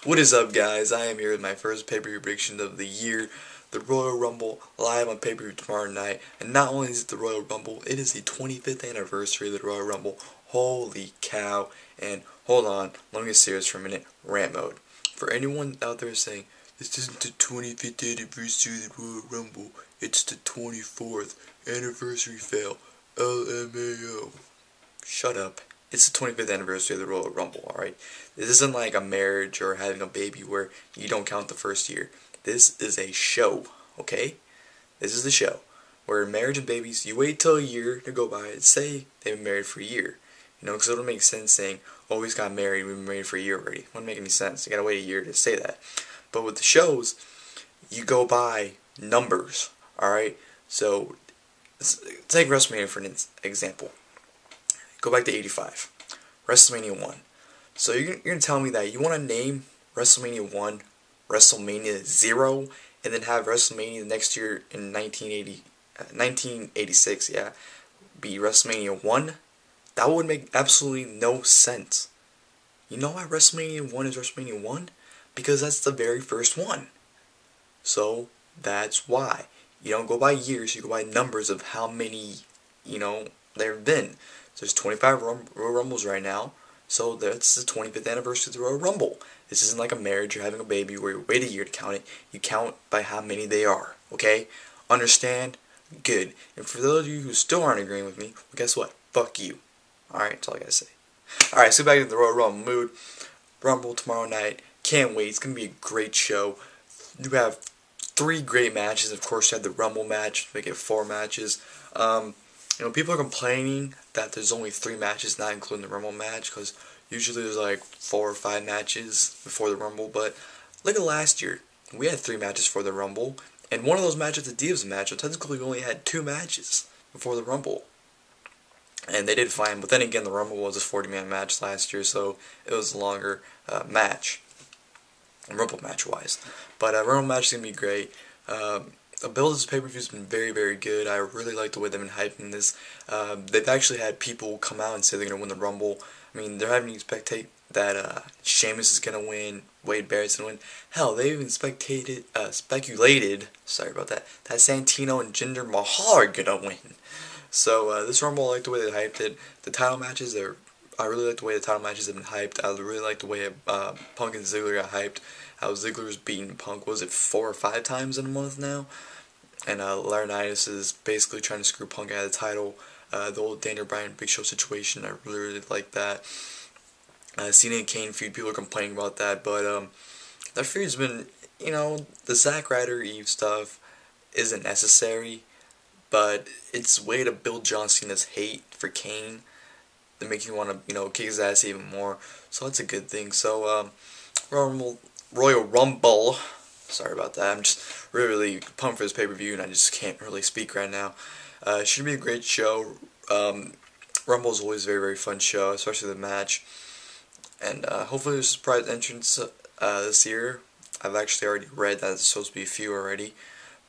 What is up, guys? I am here with my first pay-per-view prediction of the year, the Royal Rumble, live on pay-per-view tomorrow night. And not only is it the Royal Rumble, it is the 25th anniversary of the Royal Rumble. Holy cow. And hold on, let me get serious for a minute. Rant mode. For anyone out there saying, this isn't the 25th anniversary of the Royal Rumble, it's the 24th anniversary fail. LMAO. Shut up. It's the 25th anniversary of the Royal Rumble, alright? This isn't like a marriage or having a baby where you don't count the first year. This is a show, okay? This is the show. Where marriage and babies, you wait till a year to go by and say they've been married for a year. You know, because it wouldn't make sense saying, oh, he's got married, we've been married for a year already. It wouldn't make any sense. You gotta wait a year to say that. But with the shows, you go by numbers, alright? So, take WrestleMania for an example. Go back to 85. WrestleMania 1. So you're going to tell me that you want to name WrestleMania 1, WrestleMania 0, and then have WrestleMania the next year in 1986, yeah, be WrestleMania 1? That would make absolutely no sense. You know why WrestleMania 1 is WrestleMania 1? Because that's the very first one. So that's why. You don't go by years, you go by numbers of how many, there have been. So there's 25 Royal Rumbles right now, so that's the 25th anniversary of the Royal Rumble. This isn't like a marriage or having a baby where you wait a year to count it. You count by how many they are, okay? Understand? Good. And for those of you who still aren't agreeing with me, well, guess what? Fuck you. Alright, that's all I gotta say. Alright, so back to the Royal Rumble mood. Rumble tomorrow night. Can't wait. It's gonna be a great show. You have 3 great matches. Of course, you have the Rumble match. Make it 4 matches. People are complaining that there's only 3 matches, not including the Rumble match, because usually there's like 4 or 5 matches before the Rumble. But look at last year. We had 3 matches for the Rumble, and one of those matches, the Divas match, so technically we only had 2 matches before the Rumble. And they did fine, but then again, the Rumble was a 40-man match last year, so it was a longer match, Rumble match-wise. But Rumble match is going to be great. The build of this pay-per-view has been very, very good. I really like the way they've been hyping this. They've actually had people come out and say they're going to win the Rumble. I mean, they're having you spectate that Sheamus is going to win, Wade Barrett's going to win. Hell, they even speculated, sorry about that Santino and Jinder Mahal are going to win. So, this Rumble, I like the way they hyped it. The title matches, I really like the way the title matches have been hyped. I really like the way Punk and Ziggler got hyped. How Ziggler's beaten Punk, was it 4 or 5 times in a month now? And Laurinaitis is basically trying to screw Punk out of the title. The old Daniel Bryan Big Show situation, I really, really like that. Cena and Kane feud, people are complaining about that, but that feud's been, the Zack Ryder Eve stuff isn't necessary, but it's a way to build John Cena's hate for Kane to make you want to, kick his ass even more. So that's a good thing. So Royal Rumble. Sorry about that. I'm just really pumped for this pay-per-view, and I just can't really speak right now. It should be a great show. Rumble is always a very, very fun show, especially the match. And hopefully there's a surprise entrance this year. I've actually already read that there's supposed to be a few already.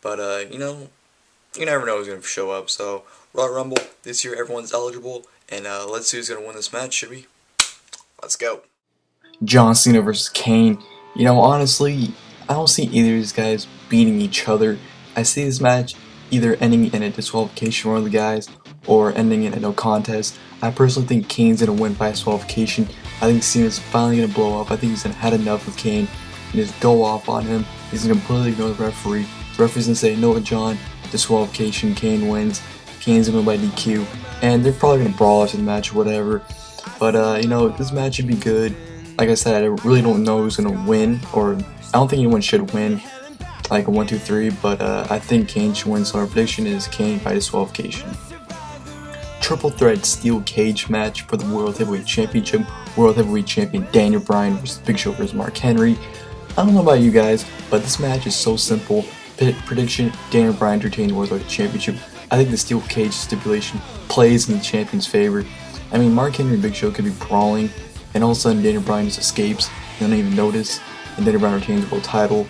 But, you never know who's going to show up. So, Royal Rumble, this year everyone's eligible. And let's see who's going to win this match, should we? Let's go. John Cena versus Kane. Honestly, I don't see either of these guys beating each other. I see this match either ending in a disqualification for one of the guys or ending in a no contest. I personally think Kane's going to win by disqualification. I think Cena's finally going to blow up. I think he's going to had enough with Kane and just go off on him. He's going to completely ignore the referee. The referee's going to say, no, John, disqualification, Kane wins. Kane's going to win by DQ. And they're probably going to brawl after the match or whatever. But, this match should be good. Like I said, I really don't know who's going to win, or I don't think anyone should win, like a 1, 2, 3, but I think Kane should win, so our prediction is Kane by disqualification. Triple threat steel cage match for the World Heavyweight Championship. World Heavyweight Champion Daniel Bryan versus Big Show versus Mark Henry. I don't know about you guys, but this match is so simple. Prediction, Daniel Bryan to retain the World Heavyweight Championship. I think the steel cage stipulation plays in the champion's favor. I mean, Mark Henry and Big Show could be brawling, and all of a sudden Daniel Bryan just escapes, and don't even notice, and Daniel Bryan retains the world title.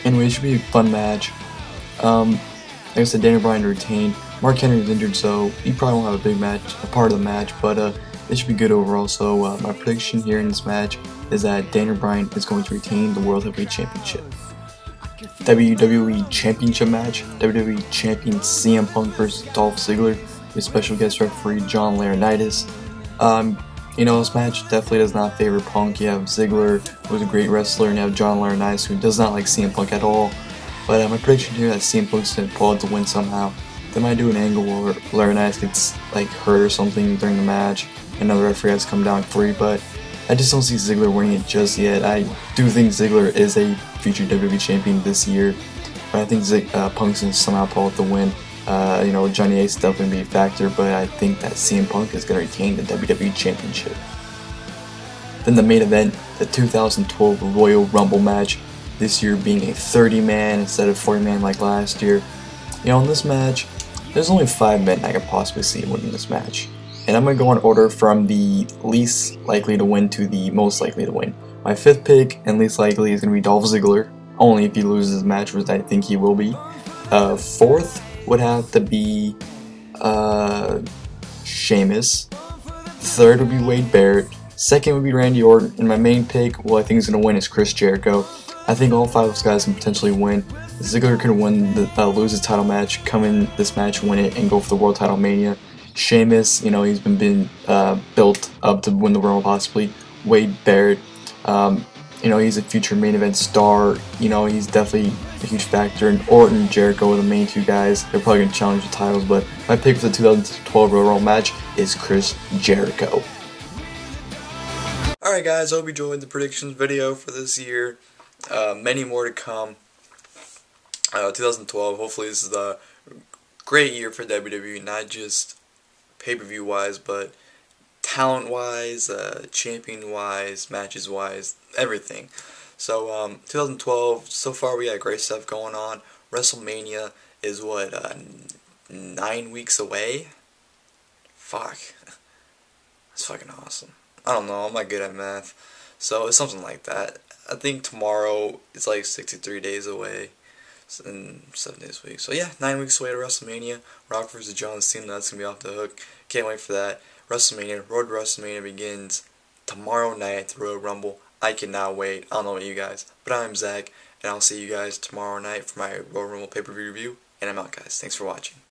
Anyway, it should be a fun match. Like I said, Daniel Bryan to retain. Mark Henry is injured, so he probably won't have a big match, a part of the match, but it should be good overall. So my prediction here in this match, is that Daniel Bryan is going to retain the World Heavyweight Championship. WWE Championship Match, WWE Champion CM Punk versus Dolph Ziggler with special guest referee John Laurinaitis. This match definitely does not favor Punk. You have Ziggler, who's a great wrestler, and you have John Laurinaitis, who does not like CM Punk at all. But my prediction here is that CM Punk's going to pull out the win somehow. They might do an angle where Laurinaitis gets hurt or something during the match, and another referee has to come down free, but I just don't see Ziggler winning it just yet. I do think Ziggler is a future WWE champion this year, but I think Punk's going to somehow pull out the win. Johnny Ace is definitely going to be a factor, but I think that CM Punk is going to retain the WWE Championship. Then the main event, the 2012 Royal Rumble match, this year being a 30-man instead of 40-man like last year. In this match, there's only 5 men I could possibly see winning this match. And I'm going to go in order from the least likely to win to the most likely to win. My 5th pick and least likely is going to be Dolph Ziggler, only if he loses this match, which I think he will be. 4th would have to be Sheamus. 3rd would be Wade Barrett. 2nd would be Randy Orton. And my main pick, I think is going to win, is Chris Jericho. I think all 5 of those guys can potentially win. Ziggler can lose his title match, come in this match, win it, and go for the World Title Mania. Sheamus, he's been built up to win the World possibly. Wade Barrett, he's a future main event star. He's definitely a huge factor. And Orton, Jericho are the main 2 guys. They're probably going to challenge the titles, but my pick for the 2012 Royal Rumble match is Chris Jericho. Alright guys, I hope you enjoyed the predictions video for this year. Many more to come. 2012, hopefully this is a great year for WWE, not just pay-per-view wise, but talent wise, champion wise, matches wise, everything. So 2012, so far we got great stuff going on. WrestleMania is 9 weeks away? Fuck. That's fucking awesome. I don't know, I'm not good at math. So it's something like that. I think tomorrow is 63 days away. In 7 days a week. So yeah, 9 weeks away to WrestleMania. Rock vs. John Cena, that's going to be off the hook. Can't wait for that. WrestleMania, Road to WrestleMania begins tomorrow night at the Royal Rumble. I cannot wait. I don't know about you guys, but I'm Zach, and I'll see you guys tomorrow night for my Royal Rumble pay-per-view review. And I'm out, guys. Thanks for watching.